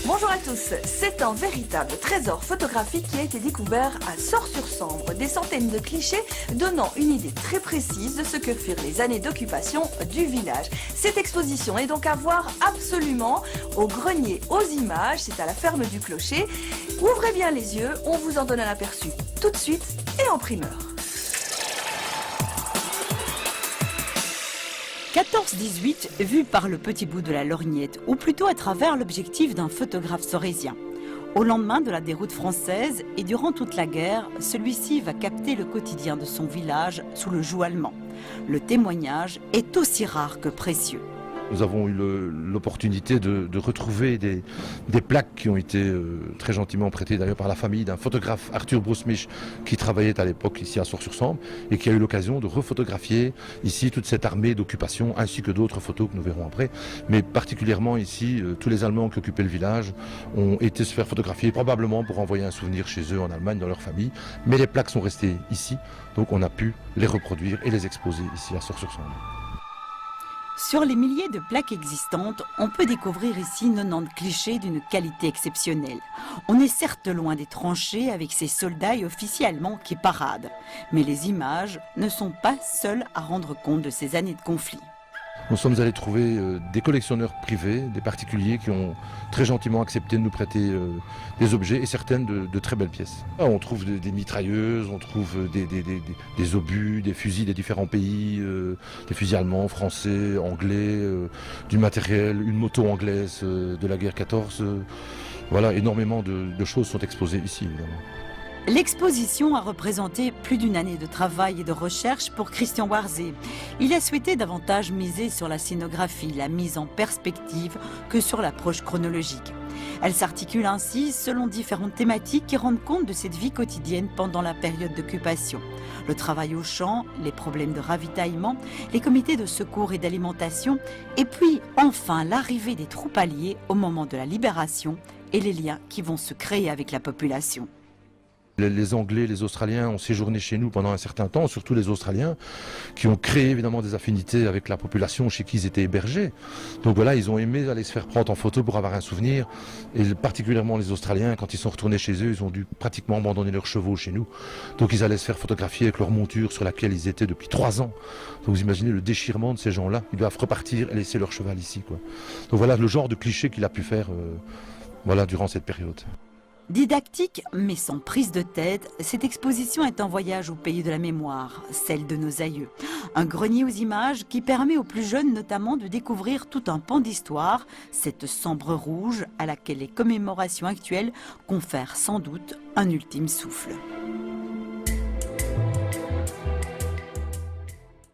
Bonjour à tous, c'est un véritable trésor photographique qui a été découvert à Sort-sur-Sambre. Des centaines de clichés donnant une idée très précise de ce que furent les années d'occupation du village. Cette exposition est donc à voir absolument au grenier aux images, c'est à la ferme du Clocher. Ouvrez bien les yeux, on vous en donne un aperçu tout de suite et en primeur. 14-18 vu par le petit bout de la lorgnette, ou plutôt à travers l'objectif d'un photographe sorésien. Au lendemain de la déroute française et durant toute la guerre, celui-ci va capter le quotidien de son village sous le joug allemand. Le témoignage est aussi rare que précieux. Nous avons eu l'opportunité de retrouver des plaques qui ont été très gentiment prêtées d'ailleurs par la famille d'un photographe, Arthur Brousmich, qui travaillait à l'époque ici à Sort-sur-Sambre et qui a eu l'occasion de refotographier ici toute cette armée d'occupation ainsi que d'autres photos que nous verrons après. Mais particulièrement ici, tous les Allemands qui occupaient le village ont été se faire photographier probablement pour envoyer un souvenir chez eux en Allemagne, dans leur famille. Mais les plaques sont restées ici, donc on a pu les reproduire et les exposer ici à Sort-sur-Sambre. Sur les milliers de plaques existantes, on peut découvrir ici 90 clichés d'une qualité exceptionnelle. On est certes loin des tranchées avec ces soldats et officiers allemands qui paradent. Mais les images ne sont pas seules à rendre compte de ces années de conflit. Nous sommes allés trouver des collectionneurs privés, des particuliers qui ont très gentiment accepté de nous prêter des objets et certaines de très belles pièces. Là, on trouve des mitrailleuses, on trouve des obus, des fusils des différents pays, des fusils allemands, français, anglais, du matériel, une moto anglaise de la guerre 14. Voilà, énormément de choses sont exposées ici, évidemment. L'exposition a représenté plus d'une année de travail et de recherche pour Christian Warzé. Il a souhaité davantage miser sur la scénographie, la mise en perspective, que sur l'approche chronologique. Elle s'articule ainsi selon différentes thématiques qui rendent compte de cette vie quotidienne pendant la période d'occupation. Le travail au champ, les problèmes de ravitaillement, les comités de secours et d'alimentation, et puis enfin l'arrivée des troupes alliées au moment de la libération et les liens qui vont se créer avec la population. Les Anglais, les Australiens ont séjourné chez nous pendant un certain temps, surtout les Australiens, qui ont créé évidemment des affinités avec la population chez qui ils étaient hébergés. Donc voilà, ils ont aimé aller se faire prendre en photo pour avoir un souvenir. Et particulièrement les Australiens, quand ils sont retournés chez eux, ils ont dû pratiquement abandonner leurs chevaux chez nous. Donc ils allaient se faire photographier avec leur monture sur laquelle ils étaient depuis 3 ans. Donc vous imaginez le déchirement de ces gens-là. Ils doivent repartir et laisser leur cheval ici, quoi. Donc voilà le genre de cliché qu'il a pu faire voilà, durant cette période. Didactique, mais sans prise de tête, cette exposition est un voyage au pays de la mémoire, celle de nos aïeux. Un grenier aux images qui permet aux plus jeunes notamment de découvrir tout un pan d'histoire, cette Sambre rouge à laquelle les commémorations actuelles confèrent sans doute un ultime souffle.